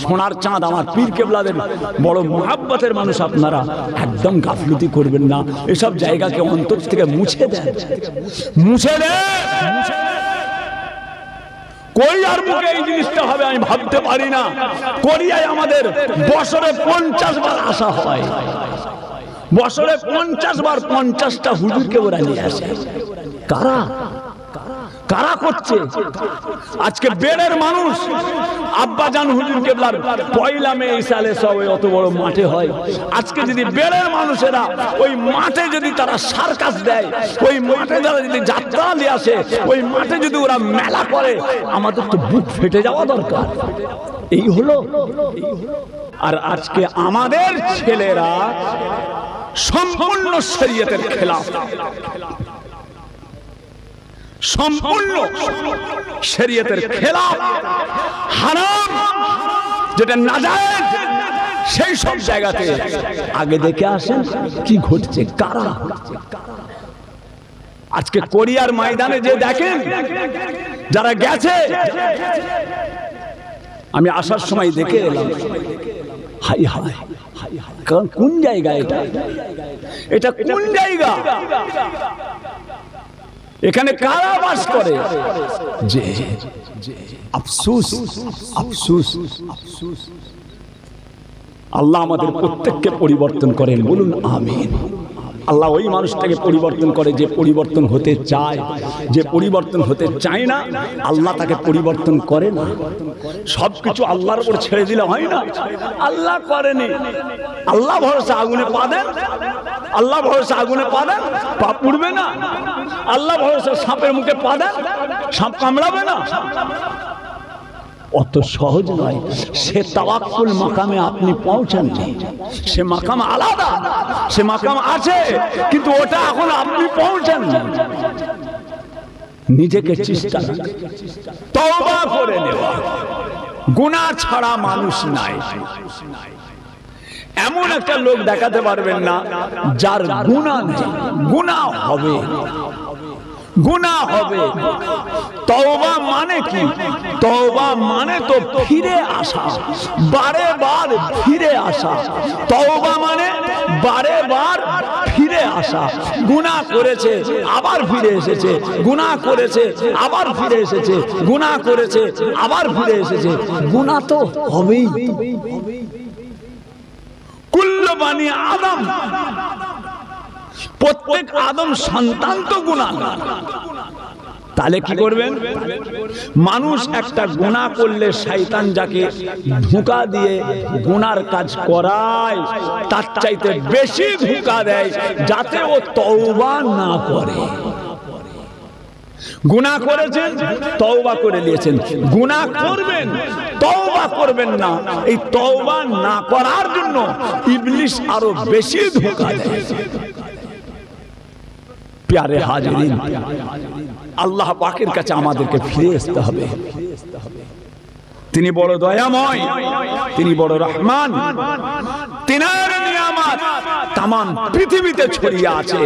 সোনার চাঁদ আমার পীর কেবলাদের বড় মুহাব্বতের মানুষ আপনারা একদম গাফলতি করবেন না। এসব জায়গাকে অন্তর থেকে মুছে দেন, মুছে দেন। কোরিয়ার মুখে এই জিনিসটা হবে আমি ভাবতে পারি না। কোরিয়ায় আমাদের বছরে 50 বার আসা হয়, বছরে 50 বার 50টা হুজুরকে ওরা নিয়ে আসে। কারা কারা করছে? আজকে বেড়ের মানুষ আব্বাজান হুজুর কেবলার পয়লা মে ইসালে সব অত বড় মাঠে হয়। আজকে যদি বেড়ের মানুষেরা ওই মাঠে যদি তারা সার্কাস দেয়, ওই মাঠে তারা যদি যাত্রা নিয়ে আসে, ওই মাঠে যদি ওরা মেলা করে, আমাদের তো বুক ফেটে যাওয়া দরকার। এই হলো। আর আজকে আমাদের ছেলেরা সম্পূর্ণ শরীয়তের খেলাফ, সম্পূর্ণ শরীয়তের খেলাফ, হারাম যেটা নাজায়েজ, সেই সব জায়গাতে আগে দেখে আসেন কি ঘটছে, কারা। আজকে কোরিয়ার ময়দানে যে দেখেন যারা গেছে, আমি আসার সময় দেখে এলাম, হাই হাই কোন জায়গা এটা, এটা কোন জায়গা, এখানে কারা বাস করে? যে আফসোস, আফসোস, আফসোস। আল্লাহ আমাদের প্রত্যেককে পরিবর্তন করেন, বলুন আমিন। আল্লাহ ওই মানুষটাকে পরিবর্তন করে যে পরিবর্তন হতে চায়, যে পরিবর্তন হতে চায় না আল্লাহ তাকে পরিবর্তন করে না। সবকিছু আল্লাহর উপর ছেড়ে দিলে হয় না, আল্লাহ করেনি। আল্লাহ ভরসা আগুনে পা দেন, আল্লাহ ভরসা আগুনে পা দেন, পা পুড়বে না। আল্লাহ ভরসা সাপের মুখে পা দেন, সাপ কামড়াবে না। অত সহজ নয়। সে তাওয়াক্কুল মাকামে আপনি পৌঁছাননি, সে মাকাম আলাদা, সে মাকাম আছে, কিন্তু ওটা এখন আপনি পৌঁছাননি। নিজেকে চেষ্টা, তওবা করে নেওয়া। গুনাহ ছাড়া মানুষ নাই। এমন একটা লোক দেখাতে পারবেন না যার গুনাহ নেই। গুনাহ হবে, গুনাহ হবে। তওবা মানে কি? তওবা মানে তো ফিরে আসা, বারে বার ফিরে আসা। তওবা মানে বারে বার ফিরে আসা। গুনাহ করেছে আবার ফিরে এসেছে, গুনাহ করেছে আবার ফিরে এসেছে, গুনাহ করেছে আবার ফিরে এসেছে। গুনাহ তো হবেই। কুল্লু বানি আদম, প্রত্যেক আদম সন্তান তো গুনাহগার। তাহলে কি করবেন? মানুষ একটা গুনাহ করলে শয়তান যাকে ধোঁকা দিয়ে গুনার কাজ করায়, তার চাইতে বেশি ধোঁকা দেয় যাতে ও তওবা না করে। গুনাহ করেছেন, তওবা করে নিয়েছেন, গুনাহ করবেন, তওবা করবেন না। এই তওবা না করার জন্য ইবলিস আরো বেশি ধোঁকা দেয়। প্যারে হাজিরিন, আল্লাহ পাকের কাছে আমাদেরকে ফিরে আসতে হবে। তিনি বড় দয়াময়, তিনি বড় রহমান, তিনার নিয়ামত তামাম পৃথিবীতে ছড়িয়ে আছে।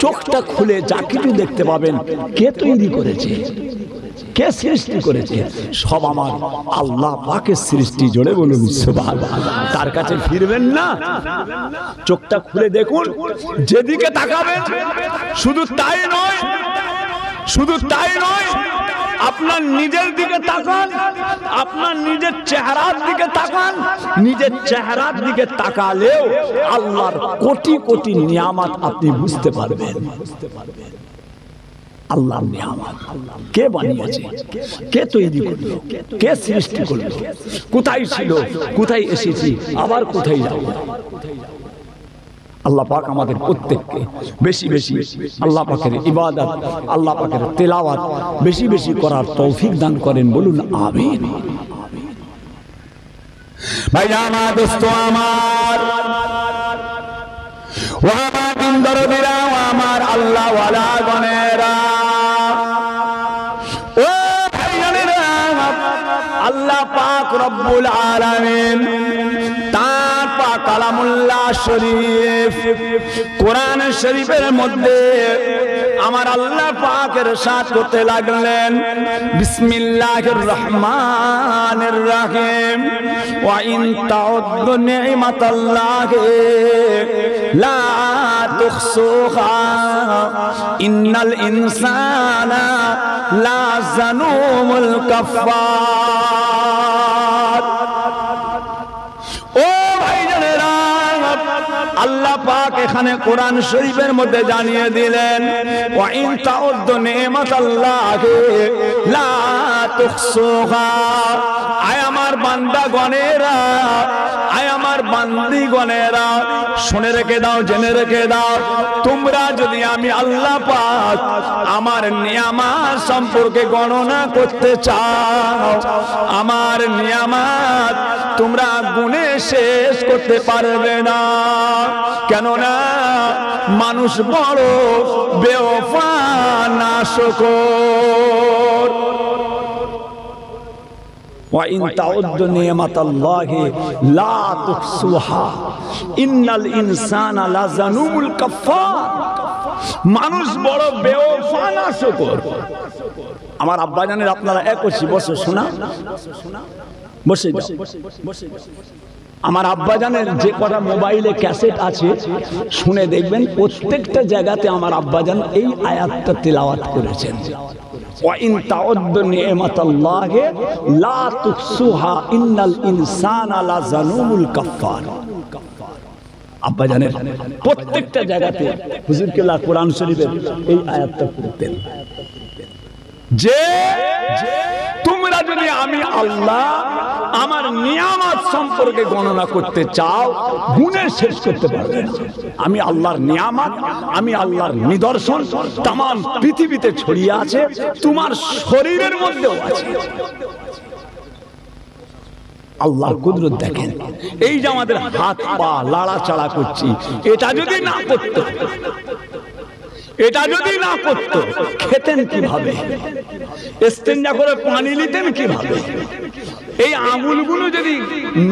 চোখটা খুলে যা কিছু দেখতে পাবেন, কে তৈরি করেছে, কে সৃষ্টি করেছে? সব আমার আল্লাহ পাকের সৃষ্টি। জোরে বলুন সুবহানাল্লাহ। তার কাছে ফিরবেন না? চোখটা খুলে দেখুন, যেদিকে তাকাবেন শুধু তাই নয়, শুধু তাই নয়, আপনার নিজের দিকে তাকান, আপনার নিজের চেহারার দিকে তাকান। নিজের চেহারার দিকে তাকালেও আল্লাহর কোটি কোটি নিয়ামত আপনি বুঝতে পারবেন। আল্লাহর নিয়ামত কে বানিয়েছে, কে তৈরি করলো, কে সৃষ্টি করলো, কোথায় ছিল, কোথায় এসেছি, আবার কোথায় যাব। আল্লাহ পাক আমাদের প্রত্যেককে বেশি বেশি আল্লাহ পাকের ইবাদত, আল্লাহ পাকের তেলাওয়াত বেশি বেশি করার তৌফিক দান করেন, বলুন আমিন। ভাই আমার, দোস্ত আমার, ও আমার দিন দরদিরা, আমার আল্লাহ ওয়ালা গনেরা, ও ভাইজানেরা, আল্লাহ পাক রব্বুল আলামিন তার পাক কালামুল্লাহ শরীফ, কোরআন শরীফের মধ্যে আমার আল্লাহ পাক ইরশাদ করতে লাগলেন, বিসমিল্লাহির রহমানির রহিম, ওয়া ইন তাউদ্দু নি'মাতাল্লাহি লা তুহসুহা ইন্নাল ইনসানা লা জানুমুল কাফফার। ও ভাইজানেরা, আল্লাহ পাক এখানে কোরআন শরীফের মধ্যে জানিয়ে দিলেন, ওয়া ইন তাউদ্দু নি'মাতাল্লাহি লা তুহসুহা। আয় আমার বান্দাগণেরা, আয় আমার বান্দিগণেরা, শুনে রেখে দাও, জেনে রেখে দাও, তোমরা যদি আমি আল্লাহ পাক আমার নিয়ামত সম্পর্কে গণনা করতে চাও, আমার নিয়ামত তোমরা গুণে শেষ করতে পারবে না। কেননা মানুষ বড় বেওফা নাশকর। ওয়া ইন তাউদ্দু নি'মাতাল্লাহি লা তুহসুহা ইন্নাল ইনসানা লাজানুমুল কাফফার। মানুষ বড় বেওফা নাশকর। আমার আব্বা জানেন, আপনারা 21 বছর শোনা বসে যাও। আমার আব্বা জানের যে কটা মোবাইলে ক্যাসেট আছে শুনে দেখবেন, প্রত্যেকটা জায়গাতে আমার আব্বা জান এই আয়াতটা তেলাওয়াত করেছেন, ওয়া ইন তাউদ্দু নি'মাতাল্লাহি লা তুহসুহা ইন্নাল ইনসানা লাজানুমুল কাফফার। আব্বা জানের প্রত্যেকটা জায়গাতে হুজুর কেবলা কোরআন শরীফের এই আয়াতটা পড়তেন যে তোমরা যদি আমি আল্লাহ আমার নিয়ামত সম্পর্কে গণনা করতে চাও, গুণে শেষ করতে পারবে না। আমি আল্লাহর নিয়ামত, আমি আল্লাহর নিদর্শন তাম পৃথিবীতে ছড়িয়ে আছে, তোমার শরীরের মধ্যেও আছে। আল্লাহর কুদরত দেখেন। এই যে আমাদের হাত পা লাড়াচাড়া করছি, এটা যদি না করতো, এটা যদি না করতো, খেতেন কিভাবে? ইস্তেঞ্জা করে পানি নিতেন কিভাবে? এই আঙুলগুলো যদি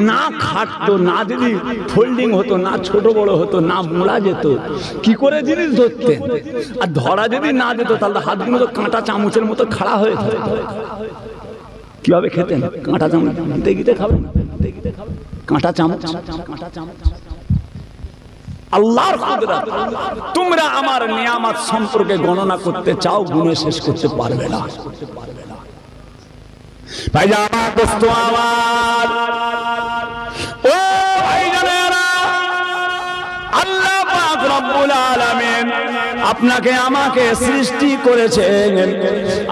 না খাটতো, না যদি ফোল্ডিং হতো, না ছোট বড় হতো, না মোড়া যেত, কি করে জিনিস ধরতেন? আর ধরা যদি না যেত, তাহলে হাতগুলো তো কাঁটা চামচের মতো খাড়া হয়ে থাকতো। কিভাবে খেতেন? কাঁটা চামচ গিতে গিতে খাবেন, কাঁটা চামচ, কাঁটা চামচ। আল্লাহর কুদরত, তোমরা আমার নিয়ামত সম্পর্কে গণনা করতে চাও, গুণে শেষ করতে পারবে না। ভাইজান আমার, দোস্ত আমার, ও ভাইজানেরা, আল্লাহ পাক রব্বুল আলামিন আপনাকে আমাকে সৃষ্টি করেছেন,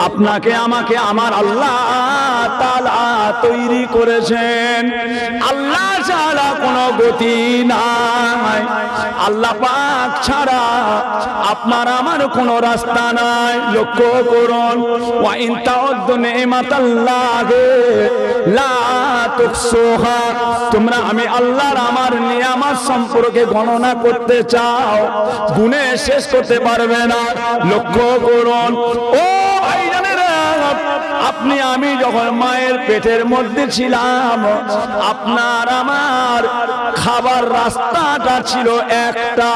আপনাকে আমাকে আমার আল্লাহ তাআলা তৈরি করেছেন। আল্লাহ ছাড়া কোনো গতি নাই, আল্লাহ পাক ছাড়া আপনার আমার কোনো রাস্তা নাই। লক্ষ্য করুন, ওয়া ইন তাউদ্দু নি'মাতাল্লাহি লা তুহসুহা, তোমরা আমি আল্লাহর আমার নিয়ামত সম্পর্কে গণনা করতে চাও, গুণে শেষ করতে পারবে না। লক্ষ্য করুন, ও ভাইজানেরা, আপনি আমি যখন মায়ের পেটের মধ্যে ছিলাম, আপনার আমার খাবার রাস্তাটা ছিল একটা।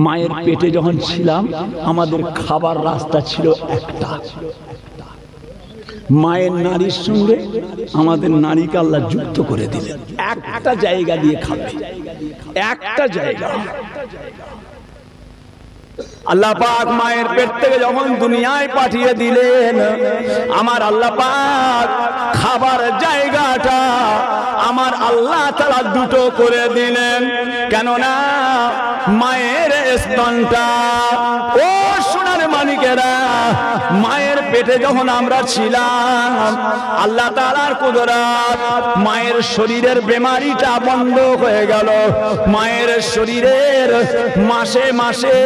মায়ের পেটে যখন ছিলাম, আমাদের খাবার রাস্তা ছিল একটা। মায়ের নারীর সঙ্গে আমাদের নারীকে আল্লাহ যুক্ত করে দিলেন, একটা জায়গা দিয়ে খাবে, একটা জায়গা। আল্লাহ পাক মায়ের পেট থেকে যখন দুনিয়ায় পাঠিয়ে দিলেন, আমার আল্লাহ পাক খাবার জায়গাটা আমার আল্লাহ তাআলা দুটো করে দিলেন। কেননা মায়ের স্তনটা, ও সোনার মানিকেরা, মায়ের পেটে যখন আমরা ছিলাম, আল্লাহ তাআলার কুদরত, মায়ের শরীরের বেমারিটা বন্ধ হয়ে গেল। মায়ের শরীরের মাসে মাসে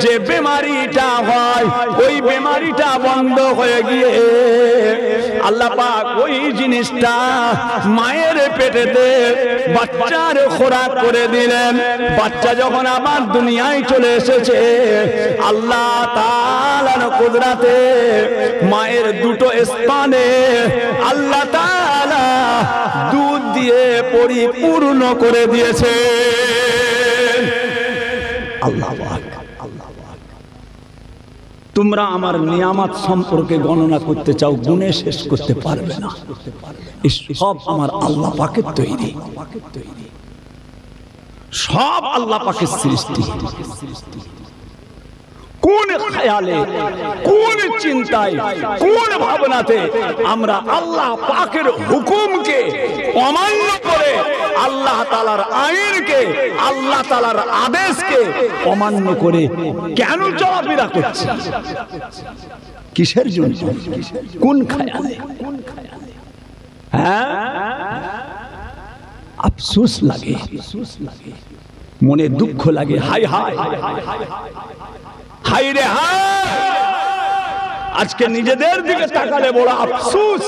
যে বেমারিটা হয়, ওই বেমারিটা বন্ধ হয়ে গিয়ে আল্লাহ পাক ওই জিনিসটা মায়ের পেটেতে বাচ্চার খোরাক করে দিলেন। বাচ্চা যখন আবার দুনিয়ায় চলে এসেছে, আল্লাহ তাআলার কুদরতে মায়ের দুটো স্থানে আল্লাহ তাআলা দুধ দিয়ে পরিপূর্ণ করে দিয়েছে। আল্লাহ তোমরা আমার নিয়ামত সম্পর্কে গণনা করতে চাও, গুণে শেষ করতে পারবে না। সব আমার আল্লাহ পাকের তৈরি, সব আল্লাহ পাকের সৃষ্টি। কোন খেয়ালে, কোন চিন্তায়, কোন ভাবনাতে আমরা আল্লাহ পাকের হুকুমকে অমান্য করে আল্লাহ তাআলার আইনকে, আল্লাহ তাআলার আদেশকে অমান্য করে কেন চলাফেরা করছি? কিসের জন্য? কোন খেয়ালে? হ্যাঁ, আফসোস লাগে, মনে দুঃখ লাগে। হায় হায় হায় রে হায়, আজকে নিজেদের দিকে তাকালে বড় আফসোস,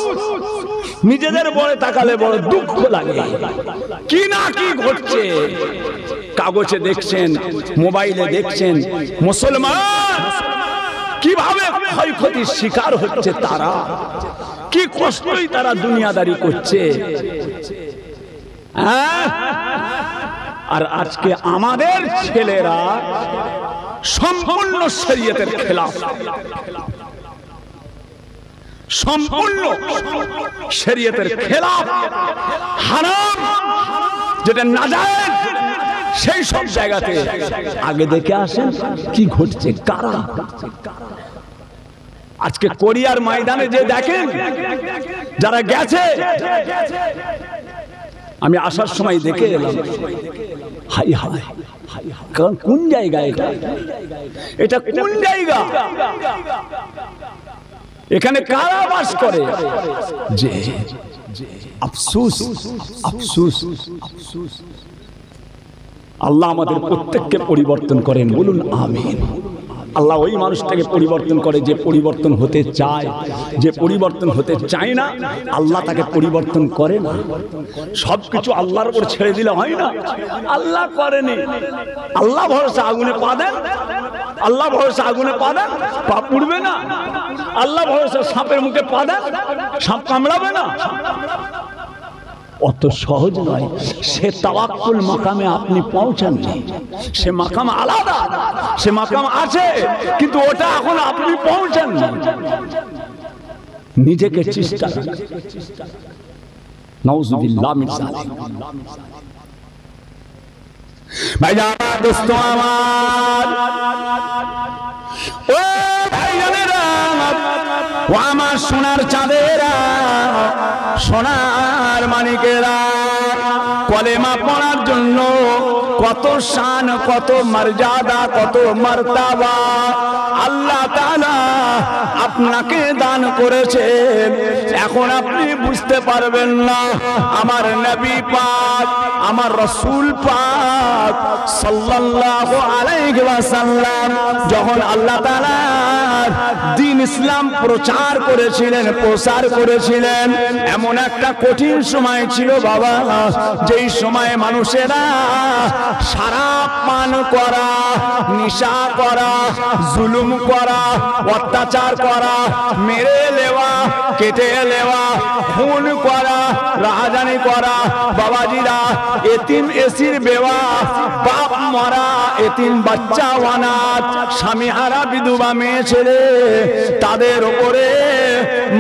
নিজেদের বড় তাকালে বড় দুঃখ লাগে। কি না কি ঘটছে, কাগজে দেখছেন, মোবাইলে দেখছেন, মুসলমান কিভাবে ক্ষয়ক্ষতির শিকার হচ্ছে, তারা কি কষ্টই তারা দুনিয়াদারি করছে। আর আজকে আমাদের ছেলেরা সম্পূর্ণ শরীয়তের খেলাফ, সম্পূর্ণ শরীয়তের খেলাফ, হারাম যেটা নাজায়েজ, সেই সব জায়গাতে আগে দেখে আসেন কি ঘটছে, কারা। আজকে কোরিয়ার ময়দানে যে দেখেন, যারা গেছে, আমি আসার সময় দেখে এলাম, হাই হাই, কোন জায়গা এটা? এটা কোন জায়গা? এখানে কারা বাস করে? যে আফসোস, আফসোস। আল্লাহ আমাদের প্রত্যেককে পরিবর্তন করেন, বলুন আমিন। আল্লাহ ওই মানুষটাকে পরিবর্তন করে যে পরিবর্তন হতে চায়, যে পরিবর্তন হতে চায় না আল্লাহ তাকে পরিবর্তন করে না। সবকিছু আল্লাহর উপর ছেড়ে দিলে হয় না, আল্লাহ করেনি। আল্লাহ ভরসা আগুনে পা দেন, আল্লাহ ভরসা আগুনে পা দেন, পা পুড়বে না। আল্লাহ ভরসা সাপের মুখে পা দেন, সাপ কামড়াবে না। অত সহজ নয়। সে তাওয়াক্কুল মাকামে আপনি পৌঁছাননি, সে মাকাম আলাদা, সে মাকাম আছে, কিন্তু ওটা এখন আপনি পৌঁছাননি। নিজেকে চেষ্টা, নাউযুবিল্লাহ মিন যালিক। ভাইজান, দোস্ত আমার, ও ভাইজানেরা, ও আমার সোনার চাঁদেরা, সোনার মানিকেরা, কলেমা পড়ার জন্য কত শান, কত মর্যাদা, কত মারতাবা আল্লাহ তাআলা আপনাকে দান করেছেন। এখন আপনি বুঝতে পারবেন না, আমার নবী পাক, আমার রাসূল পাক সাল্লাল্লাহু আলাইহি ওয়াসাল্লাম যখন আল্লাহ তাআলা দ্বীন ইসলাম প্রচার করেছিলেন, প্রসার করেছিলেন, এমন একটা কঠিন সময় ছিল বাবা, যেই সময়ে মানুষেরা শরাব পান করা, নেশা করা, জুলুম করা, অত্যাচার করা, মেরে নেওয়া, কেটে নেওয়া, খুন করা, রাহাজানি করা, বাবাজিরা এতিম এসির বেওয়া, বাপ মরা, এতিম বাচ্চা অনাথ, স্বামীহারা বিধবা মেয়ে ছেলে, তাদের উপরে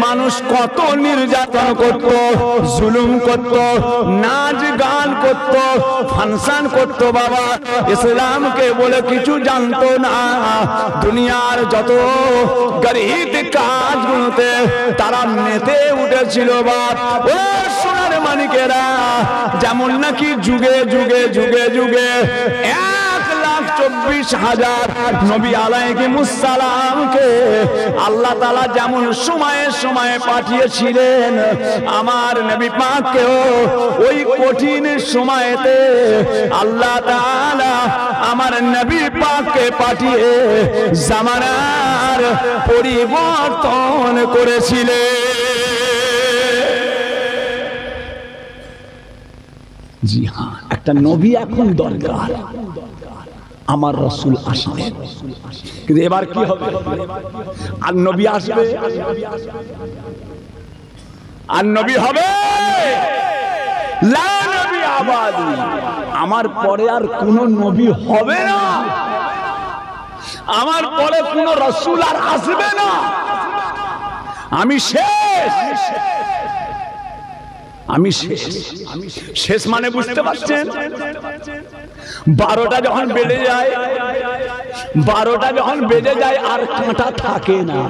মানুষ কত নির্যাতন করত, জুলুম করত, নাচ গান করত, ফাংশন করত বাবা। ইসলামকে বলে কিছু জানতো না। দুনিয়ার যত গরিব কাজগুলোতে তারা মেতে উঠেছিল বাপ। ও সোনার মানিকেরা, যেমন নাকি যুগে যুগে যুগে যুগে 1,24,000 নবী আলাইহিমুস সালামকে আল্লাহ তাআলা যেমন সময়ে সময়ে পাঠিয়েছিলেন, আমার নবী পাককেও ওই কঠিন সময়েতে আল্লাহ তাআলা আমার নবী পাককে পাঠিয়ে জামানার পরিবর্তন করেছিলেন। জি হ্যাঁ, একটা নবী এখন দরকার। আমার রাসূল আসলেন, কিন্তু এবার কি হবে? আর নবী আসবে, আর নবী হবে লা নবী আবাদি, আমার পরে আর কোন নবী হবে না, আমার পরে কোন রাসূল আর আসবে না, আমি শেষ। আমি শেষ। শেষ মানে বুঝতে পারছেন? 12টা যখন বেজে যায়, 12টা যখন বেজে যায় আর কাঁটা থাকে না,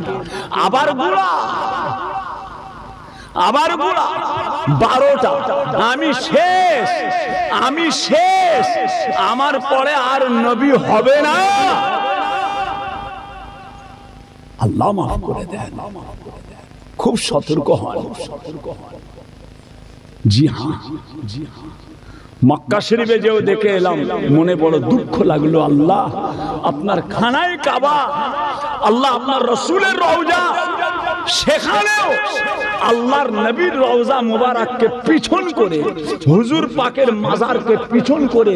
আবার গুড়া, আবার গুড়া, 12টা, আমি শেষ, আমি শেষ, আমার পরে আর নবী হবে না। আল্লাহ মাফ করে দেন, খুব সতর্ক হন। জি হ্যাঁ, মক্কা শরীফে যেও দেখে এলাম, মনে বড় দুঃখ লাগলো। আল্লাহ আপনার খানায় কাবা, আল্লাহ আপনার রসুলের রওজা, সেখানেও আল্লাহর নবীর রওজা মুবারককে পিছন করে, হুজুর পাকের মাজারকে পিছন করে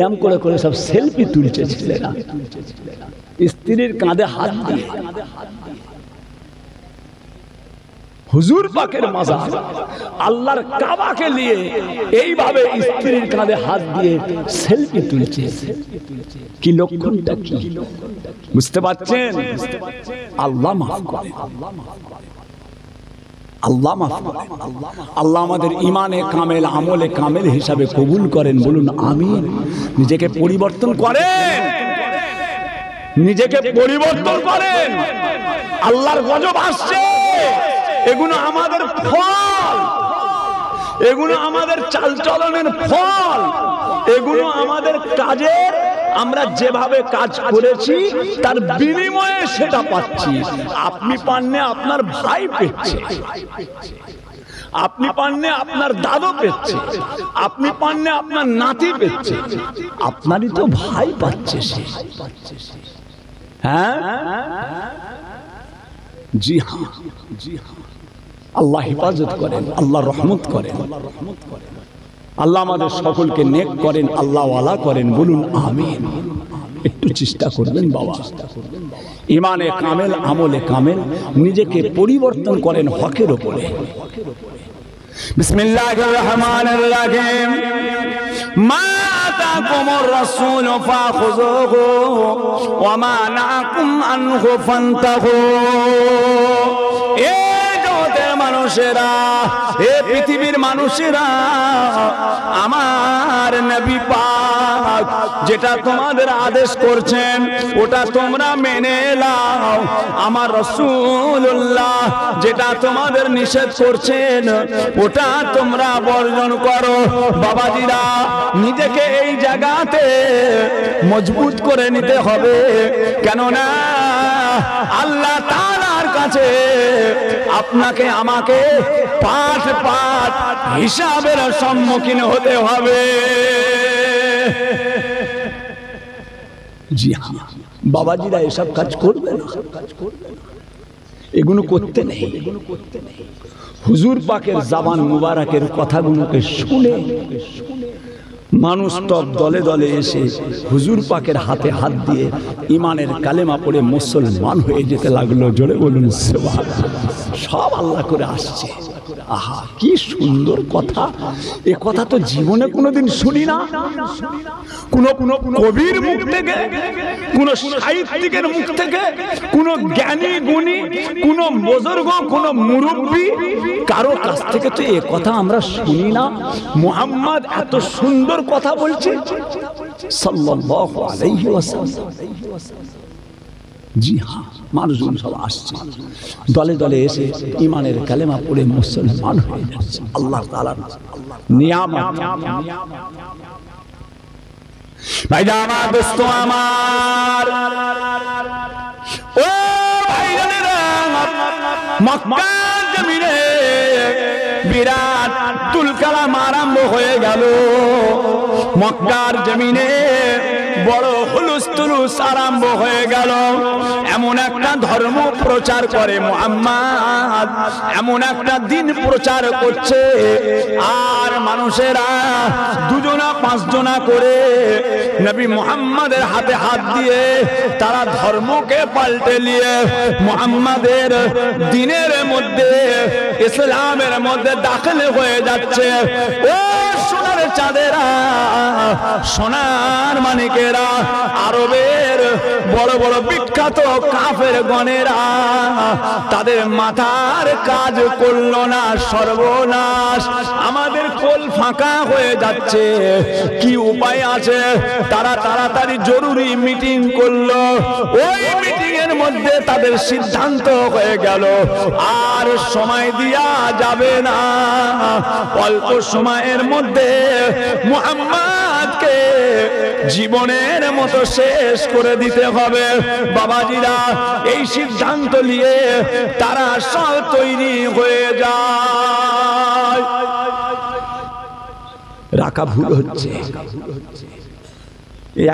এম করে করে সব সেলফি তুলছে ছেলেরা, স্ত্রীর কাঁধে হাত দিয়ে। হুজুর পাকের মাজার, আল্লাহর কাবাকে নিয়ে এইভাবে স্ত্রীর কাঁধে হাত দিয়ে সেলফি তুলছে। কি লক্ষণটা কি বুঝতে পারছেন? আল্লাহ মাফ করে, আল্লাহ মাফ করে। আল্লাহ আমাদের ইমানে কামেল, আমলে কামেল হিসাবে কবুল করেন, বলুন আমিন। নিজেকে পরিবর্তন করেন, নিজেকে পরিবর্তন করেন। আল্লাহর গজব আসছে, এগুলো আমাদের ফল, এগুলো আমাদের চালচলনের ফল, এগুলো আমাদের কাজে আমরা যেভাবে কাজ করেছি তার বিনিময়ে সেটা পাচ্ছি। আপনি পাননে আপনার ভাই পেচ্ছে, আপনি পাননে আপনার দাদু পেচ্ছে, আপনি পাননে আপনার নাতি পেচ্ছে, আপনারই তো ভাই পাচ্ছে সে। হ্যাঁ, জি হ্যাঁ, জি হ্যাঁ। আল্লাহ হেফাজত করেন, আল্লাহ রহমত করেন, আল্লাহ আমাদের সকলকে নেক করেন, আল্লাহ ওয়ালা করেন, বলুন আমিন। একটু চেষ্টা করবেন বাবা, ইমানে কামেল, আমলে কামেল, নিজেকে পরিবর্তন করেন হকের উপরে। বিসমিল্লাহির রহমানির রহিম। মা আতাকুমুর রাসূলু ফাখুযুহু ওয়া মা নাহাকুম আনহু ফান্তাহু। মানুষেরা, এ পৃথিবীর মানুষেরা, আমার নবী পাক যেটা তোমাদের আদেশ করছেন ওটা তোমরা মেনে নাও। আমার রাসূলুল্লাহ যেটা তোমাদের নিষেধ করছেন ওটা তোমরা বর্জন করো। বাবাজিরা, নিজেকে এই জায়গাতে মজবুত করে নিতে হবে, কেননা আল্লাহ তাআলার কাছে আপনাকে আমাকে পাঠ পাঠ হিসাবের সম্মুখীন হতে হবে। জি হ্যাঁ, বাবাজিরা এসব কাজ করবে না, এগুলো করতে নেই। হুজুর পাকের জবান মুবারকের কথাগুলোকে শুনে মানুষ সব দলে দলে এসে হুজুর পাকের হাতে হাত দিয়ে ইমানের কালেমা পড়ে মুসলমান হয়ে যেতে লাগলো। জোরে বলুন সুবহানাল্লাহ। সব আল্লাহ করে আসছে। আহা, কি সুন্দর কথা! এ কথা তো জীবনে কোনোদিন শুনি না। কোন কবির মুখ থেকে, কোন সাহিত্যিকের মুখ থেকে, কোন জ্ঞানী গুণী, কোন বুজুর্গ, কোন মুরব্বী, কারো কাছ থেকে তো এ কথা আমরা শুনি না। মুহাম্মদ এত সুন্দর কথা বলছে সাল্লাল্লাহু আলাইহি ওয়াসাল্লাম। জি হ্যাঁ, মানুষজন সব আসছে, দলে দলে এসে ইমানের কালেমা পড়ে মুসলমান হয়ে যাচ্ছে। আল্লাহ তাআলার নিয়ামত। ভাইরা আমার, দোস্ত আমার, ও ভাইরা, মক্কার জমিনে বিরাট তুলকালাম আরম্ভ হয়ে গেল। মক্কার জমিনে বড় হুলুস আরম্ভ হয়ে গেল। এমন একটা ধর্ম প্রচার করে মুহাম্মদ, এমন একটা দিন প্রচার করছে, আর মানুষেরা দুজনা পাঁচজনা করে নবী মুহাম্মাদের হাতে হাত দিয়ে তারা ধর্মকে পাল্টে নিয়ে মুহাম্মাদের দিনের মধ্যে, ইসলামের মধ্যে দাখিল হয়ে যাচ্ছে। ও সোনার চাঁদেরা, সোনার মানিকেরা, আরবের বড় বড় বিখ্যাত কাফের গণেরা, তাদের মাথার কাজ করলো না, সর্বনাশ, আমাদের কোল ফাঁকা হয়ে যাচ্ছে, কি উপায় আছে? তারা তাড়াতাড়ি জরুরি মিটিং করলো। ওই মিটিং এর মধ্যে তাদের সিদ্ধান্ত হয়ে গেল আর সময় দিয়া যাবে না, অল্প সময়ের মধ্যে মুহাম্মদকে জীবনের মতো শেষ করে দিতে হবে। বাবাজিরা, এই সিদ্ধান্ত নিয়ে তারা সব তৈরি হয়ে যায়। রাখা ভুল হচ্ছে,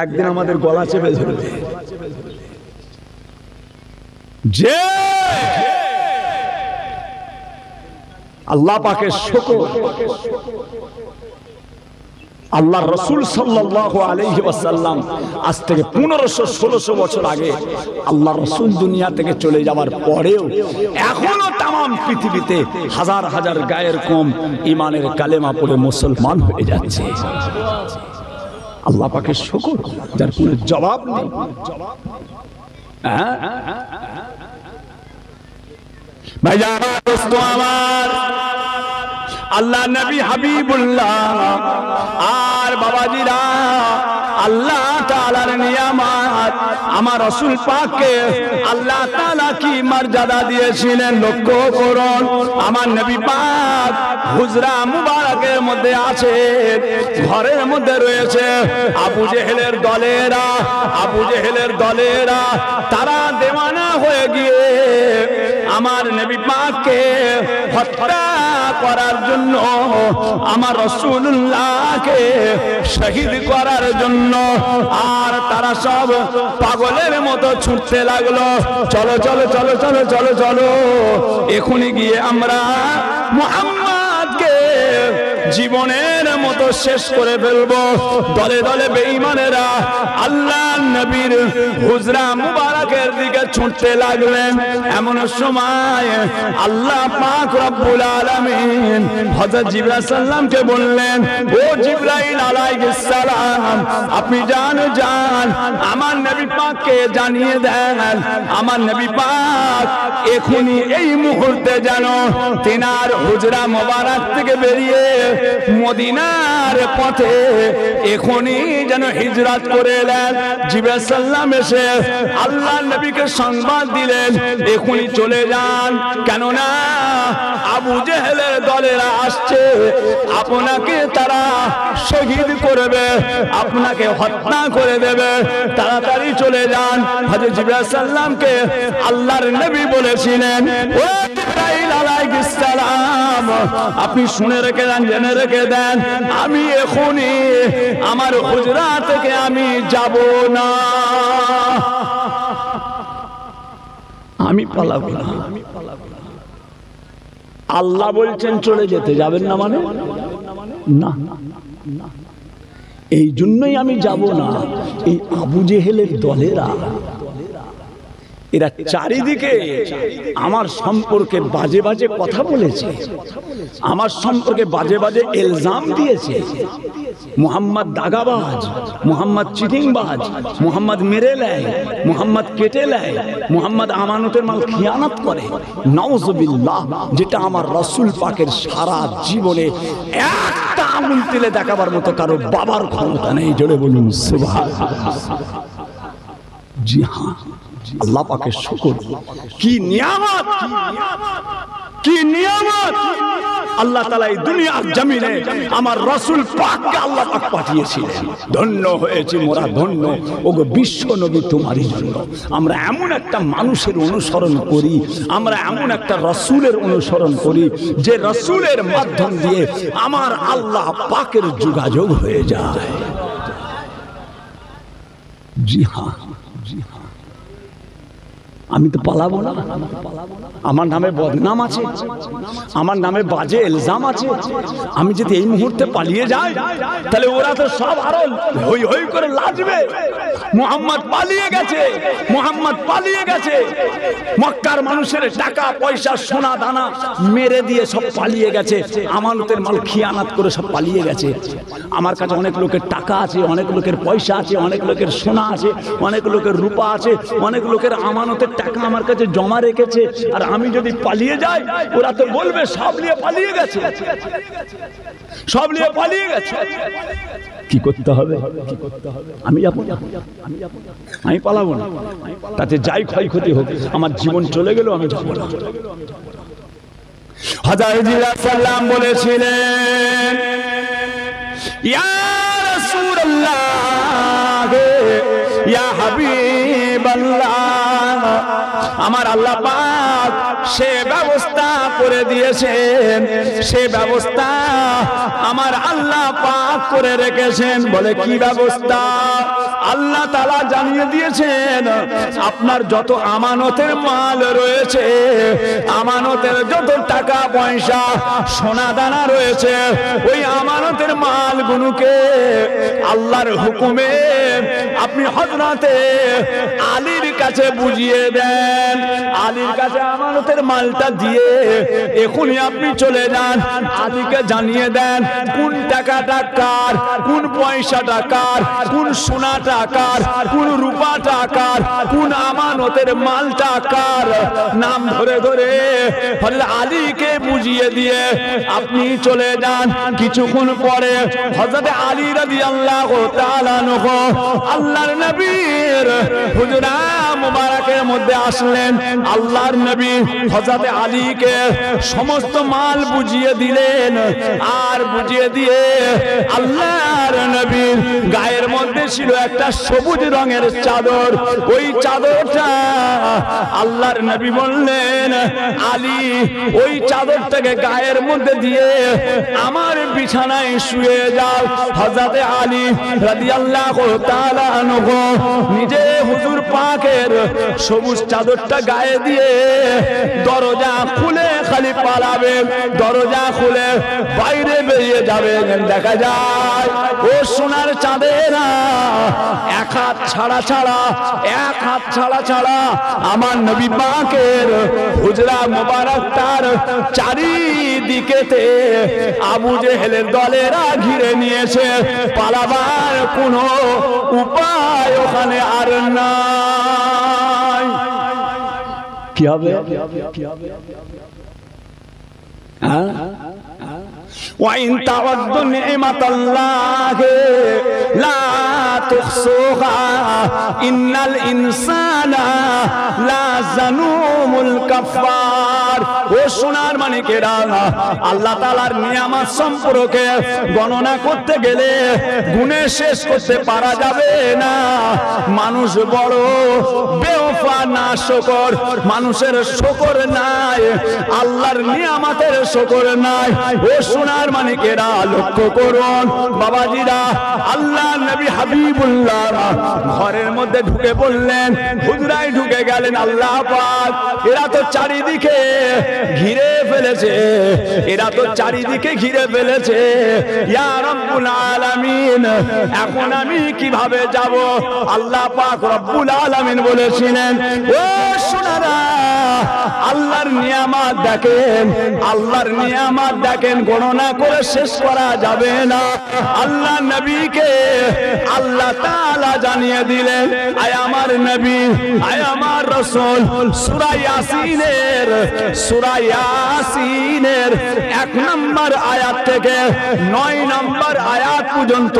একদিন আমাদের গলা চেপে ধরবে যে আল্লাহ পাকের শুকর, আল্লাহ রসুল সাল্লাল্লাহু আলাইহি ওয়াসাল্লাম আজ থেকে 1500-1600 বছর আগে আল্লাহ রসুল দুনিয়া থেকে চলে যাওয়ার পরেও এখনো তামাম পৃথিবীতে হাজার হাজার গায়ের কম ইমানের কালেমা পড়ে মুসলমান হয়ে যাচ্ছে। আল্লাহ পাকের শুকর, যার কোনো জবাব নেই। ভাইজান, দোস্ত আমার, আল্লাহ নবী হাবিবুল্লাহ আর বাবাজিরা, আল্লাহ তাআলার নিয়ামত, আমার রাসূল পাককে আল্লাহ তাআলা কি মর্যাদা দিয়েছিলেন লক্ষ্য করুন। আমার নবী পাক হুজরা মুবারকের মধ্যে আছে, ঘরের মধ্যে রয়েছে আবু জেহেলের দলেরা, আবু জেহেলের দলেরা তারা দেওয়ানা হয়ে গিয়ে আমার নবী পাককে হত্যা করার জন্য, আমার রাসূলুল্লাহকে শহীদ করার জন্য, আর তারা সব পাগলের মতো ছুটতে লাগলো। চলো চলো চলো চলো চলো চলো, এখনই গিয়ে আমরা মুহাম্মদকে জীবনের মতো শেষ করে ফেলবো। দলে দলে বেঈমানেরা আল্লাহ নবীর হুজরা মুবারকের দিকে ছুটতে লাগলেন। এমন সময় আল্লাহ পাক রব্বুল আলামিন হযরত জিবরাইল সাল্লামকে বললেন, ও জিবরাইল আলাইহিস সালাম, আপনি যান আমার নবী পাককে জানিয়ে দেন, আমার নবী পাক এখনই এই মুহূর্তে যেন তিনার হুজরা মুবারক থেকে বেরিয়ে মদিনার পথে এখনই যেন হিজরত করে এলেন। জিবরাইল সাল্লাম এসে আল্লাহ নবীকে সংবাদ দিলেন, এখনই চলে যান, কেননা আবু জেহেলের দলেরা আসছে, আপনাকে তারা শহীদ করবে, আপনাকে হত্যা করে দেবে, তাড়াতাড়ি চলে যান। হযরত জিবরাইল সাল্লামকে আল্লাহর নবী বলেছিলেন, ও জিবরাইল আলাইহিস সালাম, আপনি শুনে রেখে দেন, জেনে রেখে দেন, আমি এখনই আমার হুজরা থেকে আমি যাব না, আমি পালাবো না। আল্লাহ বলছেন চলে যেতে, যাবেন না মানে না, এই জন্যই আমি যাব না। এই আবু জেহেলের দলেরা এরা চারিদিকে আমার সম্পর্কে বাজে বাজে কথা বলেছে, আমার সম্পর্কে বাজে বাজে ইলজাম দিয়েছে। মুহাম্মদ দাগাবাজ, মুহাম্মদ চিটিংবাজ, মুহাম্মদ মেরে নেয়, মুহাম্মদ কেটে নেয়, মুহাম্মদ আমানতের মাল খিয়ানত করে। নাউজুবিল্লাহ, যেটা আমার রাসূল পাকের সারা জীবনে একটা আঙুল তুলে দেখাবার মতো কারো বাবার ক্ষমতা নেই। জোরে বলুন সুবহানাল্লাহ। জি হ্যাঁ, আল্লাহ পাকের শুকর, কি নিয়ামত, কি নিয়ামত আল্লাহ তাআলা এই দুনিয়ার জমিনে আমার রাসূল পাককে আল্লাহ পাক পাঠিয়েছিলেন। ধন্য হয়েছে মোরা, ধন্য ওগো বিশ্ব নবী তোমারই জন্য। আমরা এমন একটা মানুষের অনুসরণ করি, আমরা এমন একটা রাসূলের অনুসরণ করি যে রাসূলের মাধ্যম দিয়ে আমার আল্লাহ পাকের যোগাযোগ হয়ে যায়। জি হ্যাঁ, জি হ্যাঁ, আমি তো পালাবো না। আমার নামে বদনাম আছে, আমার নামে বাজে ইলজাম আছে। আমি যদি এই মুহূর্তে পালিয়ে যাই তাহলে ওরা তো সব আরো হই হই করে লাজবে। মুহাম্মদ পালিয়ে গেছে, মুহাম্মদ পালিয়ে গেছে। মক্কার মানুষের টাকা পয়সা সোনা দানা মেরে দিয়ে সব পালিয়ে গেছে, আমানতের মাল খিয়ানাত করে সব পালিয়ে গেছে। আমার কাছে অনেক লোকের টাকা আছে, অনেক লোকের পয়সা আছে, অনেক লোকের সোনা আছে, অনেক লোকের রূপা আছে, অনেক লোকের আমানতের টাকা আমার কাছে জমা রেখেছে। আর আমি যদি পালিয়ে যাই ওরা তো বলবে সব নিয়ে পালিয়ে গেছে, সব নিয়ে পালিয়ে গেছে। কি করতে হবে? আমি যাবো, আমি পালাবো না। তাতে যাই ক্ষয়ক্ষতি হোক, আমার জীবন চলে গেল, আমি যাবো না। হযরত জিবরাইল সাল্লাম বলেছিলেন, ইয়া রাসূলুল্লাহ, ইয়া হাবিবাল্লাহ, আমার আল্লাহ পাক সে ব্যবস্থা করে দিয়েছেন, সে ব্যবস্থা আমার আল্লাহ পাক করে রেখেছেন। বলে কি ব্যবস্থা? আল্লাহ তাআলা জানিয়ে দিয়েছেন, আপনার যত আমানতের মাল রয়েছে, আমানতের যত টাকা পয়সা সোনা দানা রয়েছে, ওই আমানতের মালগুলোকে আল্লাহর হুকুমে আপনি হযরতে আলীর কাছে বুঝিয়ে দেন। আলীর কাছে আমানতের মালটা দিয়ে এখনই আপনি চলে যান, আলীকে জানিয়ে দেন কোন টাকাটা কার, কোন পয়সাটা কার, কোন সোনাটা কার, কোন রূপাটা কার, কোন আমানতের মালটা কার, নাম ধরে ধরে আলীকে বুঝিয়ে দিয়ে আপনি চলে যান। কিছুক্ষণ পরে হযরত আলী রাদিয়াল্লাহু তাআলা আনহু আল্লাহর নবীর হুজরা মুবারকের মধ্যে আসলেন। আল্লাহর নবী হযরত আলীকে সমস্ত মাল বুঝিয়ে দিলেন। আর বুঝিয়ে দিয়ে আল্লাহর নবীর গায়ের মধ্যে ছিল একটা সবুজ রঙের চাদর। ওই চাদরটা আল্লাহর নবী বললেন, আলী ওই চাদরটাকে গায়ের মধ্যে দিয়ে আমার বিছানায় শুয়ে যাও। হযরত আলী রাদিয়াল্লাহু তাআলা আনহু নিজে হুজুর পাকের সবুজ চাদরটা গায়ে দিয়ে দরজা খুলে খালি পালাবেন, দরজা খুলে বাইরে বেরিয়ে যাবেন। দেখা যায় ও সোনার চাঁদেরা এক হাত ছাড়া ছাড়া, এক হাত ছাড়া ছাড়া আমার নবী পাকের হুজরা মোবারক তার চারিদিকেতে আবু জেহেলের দলেরা ঘিরে নিয়েছে। পালাবার কোনো উপায় ওখানে আর নাই। কি হবে? হ্যাঁ, وَإِن تَعُدُّوا نِعْمَةَ اللَّهِ لَا تُحْصُوهَا إِنَّ الْإِنسَانَ لَظَلُومٌ كَفَّارٌ। ও সোনার মানিকেরা, আল্লাহ তাআলার নিয়ামত সম্পর্কে গণনা করতে গেলে গুণে শেষ করতে পারা যাবে না। মানুষ বড় বেওফা নাশকর, মানুষের শকর নাই, আল্লাহর নিয়ামতের শকর নাই। ও সোনার মানিকেরা লক্ষ্য করুন বাবাজিরা, আল্লাহ নবী হাবিবুল্লাহ ঘরের মধ্যে ঢুকে পড়লেন, হুজরায় ঢুকে গেলেন। আল্লাহ পাক এরা তো চারিদিকে ঘিরে ফেলেছে, এরা তো চারিদিকে ঘিরে ফেলেছে। ইয়া রব্বুল আলামিন, এখন আমি কিভাবে যাব? আল্লাহ পাক রব্বুল আলামিন বলেছিলেন, ও সোনারা আল্লাহর নিয়ামত দেখেন, আল্লাহর নিয়ামত দেখেন, গণনা করে শেষ করা যাবে না। আল্লাহ নবীকে আল্লাহ তাআলা জানিয়ে দিলেন, আয় আমার নবী, আয় আমার রাসূল, সূরা ইয়াসিনের, সূরা ইয়াসিনের 1 নম্বর আয়াত থেকে 9 নম্বর আয়াত পর্যন্ত,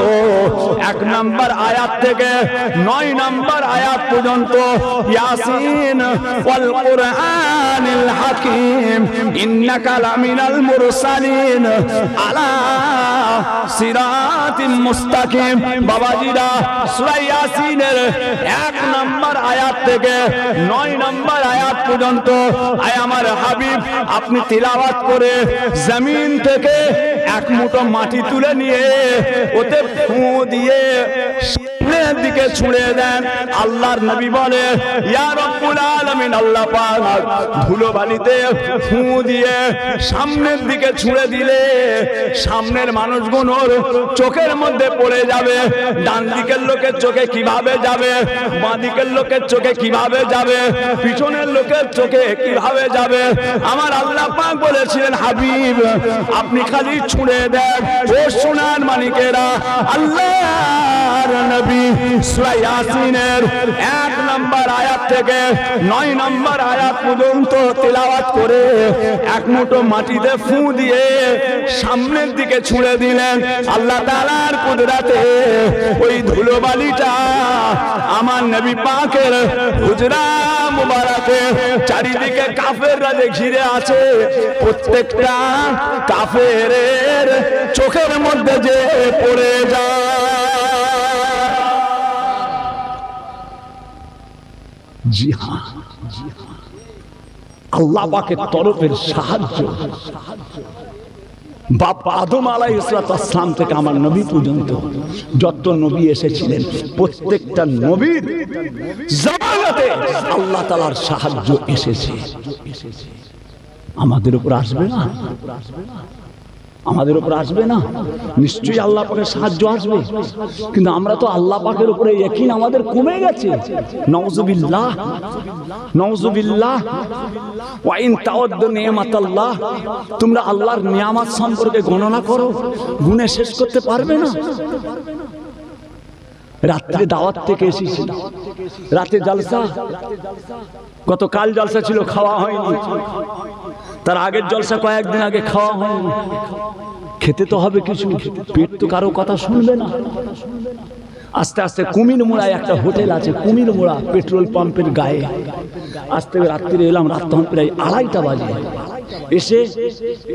1 নম্বর আয়াত থেকে 9 নম্বর আয়াত পর্যন্ত, ইয়াসিন ওয়াল কুরআনিল হাকীম ইন্নাকা লামিনাল মুরসালিন আলা সিরাতিম মুস্তাকিম। বাবাজিরা সূরা ইয়াসিনের 1 নম্বর আয়াত থেকে 9 নম্বর আয়াত পর্যন্ত আয় আমার হাবিব আপনি তিলাওয়াত করে জমিন থেকে এক মুঠো মাটি তুলে নিয়ে ওতে ফুঁ দিয়ে সামনের দিকে ছুঁড়ে দেন। আল্লাহর নবী বলে, ইয়া রব্বুল আলামিন, আল্লাহ পাক ধুলোবালিতে ফু দিয়ে সামনের দিকে ছুঁড়ে দিলে সামনের মানুষগুলোর চোখের মধ্যে পড়ে যাবে। ডান দিকের লোকের চোখে কিভাবে যাবে, বাঁ দিকের লোকের চোখে কিভাবে যাবে, পিছনের লোকের চোখে কিভাবে যাবে। আমার আল্লাহ পাক বলেছিলেন, হাবিব আপনি খালি ছুঁড়ে দেন। ও সোনার মানিকেরা, আল্লাহর নবী সূরা ইয়াসিনের 1 নম্বর আয়াত থেকে 9 নম্বর আয়াত পর্যন্ত তেলাওয়াত করে এক মুঠো মাটিতে ফু দিয়ে সামনের দিকে ছুঁড়ে দিলেন। আল্লাহ তাআলার কুদরতে ওই ধুলোবালিটা আমার নবী পাকের হুজরা মুবারকে চারিদিকে কাফেররা যে ঘিরে আছে, প্রত্যেকটা কাফেরের চোখের মধ্যে যে পড়ে যায়। জি হ্যাঁ, আল্লাহ পাকের তরফের সাহায্য। বাপ আদম আলাইহিস সালাম থেকে আমার নবী পর্যন্ত যত নবী এসেছিলেন, প্রত্যেকটা নবীর জামানাতে আল্লাহ তাআলার সাহায্য এসেছে। আমাদের উপর আসবে না? আমাদের উপর আসবে না? নিশ্চয়ই আল্লাহ পাকের সাহায্য আসবে। কিন্তু আমরা তো আল্লাহ পাকের উপরে ইয়াকিন আমাদের কমে গেছে। নাউযুবিল্লাহ, নাউযুবিল্লাহ। ওয়া ইন তাউদ্দু নি'মাতাল্লাহ, তোমরা আল্লাহর নিয়ামত সম্পর্কে গণনা করো, গুণে শেষ করতে পারবে না। রাত্রে দাওয়াত থেকে এসেছি, রাতে জলসা, গতকাল জলসা ছিল, খাওয়া হয়নি। তার আগের জলসা কয়েকদিন আগে খাওয়া হয়নি। খেতে তো হবে কিছু, পেট তো কারো কথা শুনবে না। আস্তে আস্তে কুমির মোড়ায় একটা হোটেল আছে, কুমির মোড়া পেট্রোল পাম্পের গায়ে। আস্তে রাত্রিরে এলাম, রাত তখন প্রায় 2:30 বাজে। এসে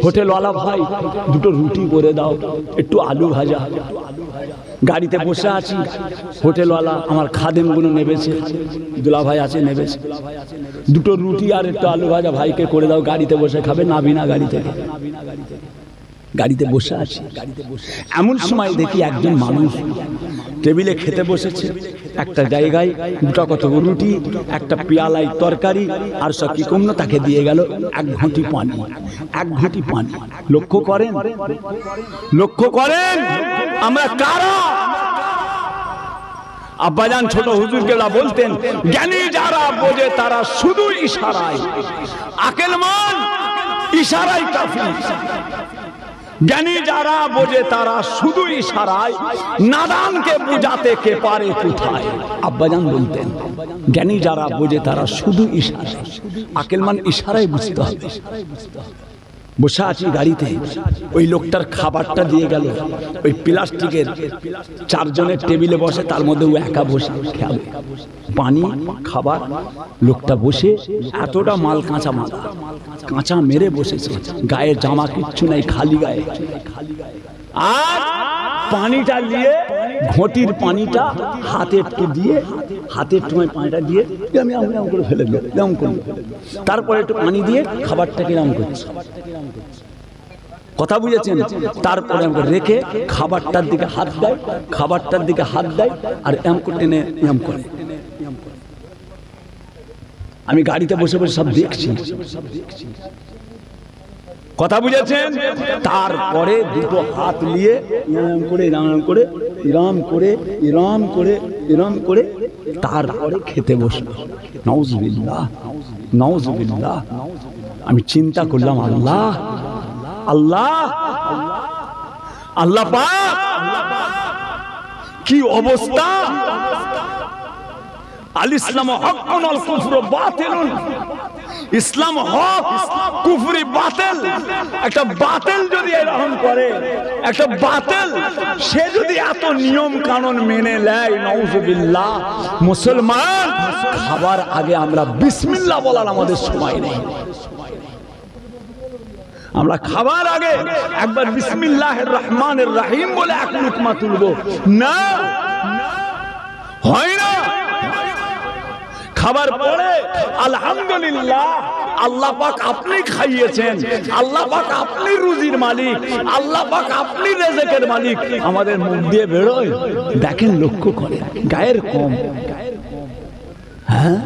হোটেলওয়ালা ভাই, দুটো রুটি করে দাও, একটু আলু ভাজা। গাড়িতে বসে আছি, হোটেলওয়ালা আমার খাদেমগুলো নেবেছে, দুলা ভাই আছে নেবেছে, দুটো রুটি আর একটু আলু ভাজা ভাইকে করে দাও, গাড়িতে বসে খাবে, নাবি না গাড়ি থেকে। গাড়িতে বসে আছি, এমন সময় দেখি একজন মানুষ টেবিলে খেতে বসেছে। একটা জায়গায় দুটো কত রুটি, একটা পেয়ালায় তরকারি, আর সব কি কমলো, তাকে দিয়ে গেল 1 ঘটি পানি। 1 ঘটি পানি। লক্ষ্য করেন, লক্ষ্য করেন আমরা কারা। আব্বাজান ছোট হুজুরকে বলতেন, জ্ঞানী যারা বোঝে তারা শুধু ইশারায়, আকলমান ইশারায় কাফি। জ্ঞানী যারা বোঝে তারা শুধু ইশারায়, নাদানকে বুঝাতে কে পারে কোথায়। আব্বাজান বলতেন, জ্ঞানী যারা বোঝে তারা শুধু ইশারায়, আকলমান ইশারায় বুঝতে হবে। বসে আছি গাড়িতে, ওই লোকটার খাবারটা দিয়ে গেল, ওই প্লাস্টিকের 4 জনের টেবিলে বসে, তার মধ্যে ও একা বসে খাবে। পানি, খাবার, লোকটা বসে এতটা মাল, কাঁচা মাল, কাঁচা মেরে বসেছে, গায়ে জামা কিচ্ছু নাই, খালি গায়ে। আর পানিটা নিয়ে, ঘটির পানিটা হাতে একটু দিয়ে, হাতের টুমায় পানিটা দিয়ে আমি এরকম করে ফেলে দিল, এরকম করে। তারপরে একটু পানি দিয়ে খাবারটাকে এরকম করছে। কথা বুঝেছেন? তারপরে আমাকে রেখে খাবারটার দিকে হাত দেয়, খাবারটার দিকে হাত দেয়, আর এরকম করে টেনে এরকম করে। আমি গাড়িতে বসে বসে সব দেখছি। কথা বুঝেছেন? তারপরে দুটো হাত নিয়ে এরম করে, এরম করে, এরম করে, এরম করে, এরম করে, তারপরে খেতে বসলো। নাউজুবিল্লাহ, নাউজুবিল্লাহ। আমি চিন্তা করলাম, আল্লাহ, আল্লাহ, আল্লাহ পাক, কি অবস্থা। আল ইসলাম হক্কুন আল কুফরু বাতিলুন। ইসলাম হক, কুফরি বাতিল। একটা বাতিল যদি এরকম করে, একটা বাতিল, সে যদি এত নিয়ম কানুন মেনে নেয়, নাউজুবিল্লাহ। মুসলমান, খাবার আগে আমরা বিসমিল্লাহ বলার আমাদের সময় নেই। আমরা খাবার আগে একবার বিসমিল্লাহির রহমানির রহিম বলে 1 লুকমা তুলবো না, হয় না। খাবার পরে আলহামদুলিল্লাহ, আল্লাহ পাক আপনি খাইয়েছেন, আল্লাহ পাক আপনি রুজির মালিক, আল্লাহ পাক আপনি রিজিকের মালিক, আমাদের মুখ দিয়ে বেরোয়। দেখেন, লক্ষ্য করেন, গায়ের কম। হ্যাঁ,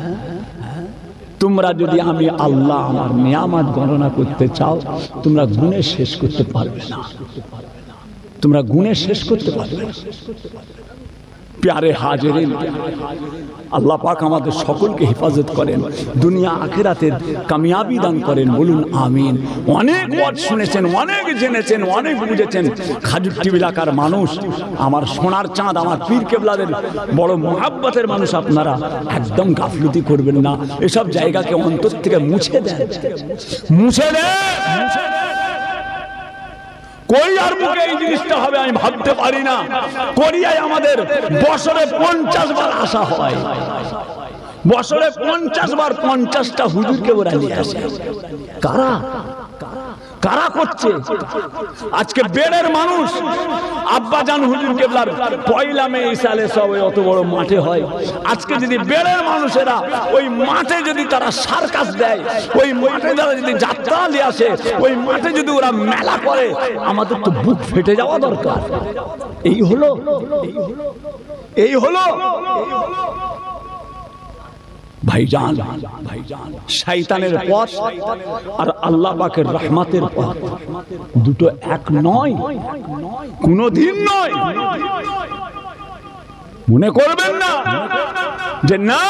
তোমরা যদি আমি আল্লাহ আমার নিয়ামত গণনা করতে চাও, তোমরা গুণে শেষ করতে পারবে না, তোমরা গুণে শেষ করতে পারবে না। প্যারে হাজিরিন, আল্লাহ পাক আমাদের সকলকে হেফাজত করেন, দুনিয়া আখিরাতের কামিয়াবি দান করেন, বলুন আমিন। অনেক ওয়াজ শুনেছেন, অনেক জেনেছেন, অনেক বুঝেছেন। খাজুর টিভি এলাকার মানুষ, আমার সোনার চাঁদ, আমার পীর কেবলাদের বড় মহাব্বতের মানুষ, আপনারা একদম গাফলতি করবেন না। এসব জায়গাকে অন্তর থেকে মুছে দেন, মুছে দেন। কোরিয়ার মুখে এই জিনিসটা হবে আমি ভাবতে পারি না। কোরিয়ায় আমাদের বছরে 50 বার আসা হয়, বছরে 50 বার 50টা হুজুরকে ওরা নিয়ে আসে। কারা কারা করছে? আজকে বেড়ের মানুষ আব্বাজান হুজুর কেবলার পয়লা মে ইসালে সব অত বড় মাঠে হয়। আজকে যদি বেড়ের মানুষেরা ওই মাঠে যদি তারা সার্কাস দেয়, ওই মাঠে তারা যদি যাত্রা নিয়ে আসে, ওই মাঠে যদি ওরা মেলা করে, আমাদের তো বুক ফেটে যাওয়া দরকার। এই হলো, এই হলো ভাইজান, শয়তানের পথ আর আল্লাহ পাকের রহমতের পথ দুটো এক নয়, কোনদিন নয়। মনে করবেন না যে না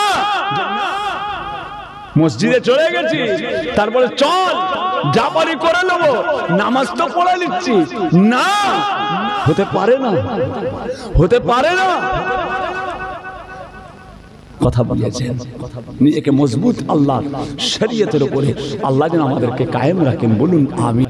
মসজিদে চলে গেছি, তারপরে চল যা পারি করে নেবো, নামাজ তো পড়ে নিচ্ছি, না, হতে পারে না, হতে পারে না। কথা বলেছেন, নিজেকে মজবুত আল্লাহ শরীয়তের উপরে আল্লাহ যেন আমাদেরকে কায়েম রাখেন, বলুন আমিন।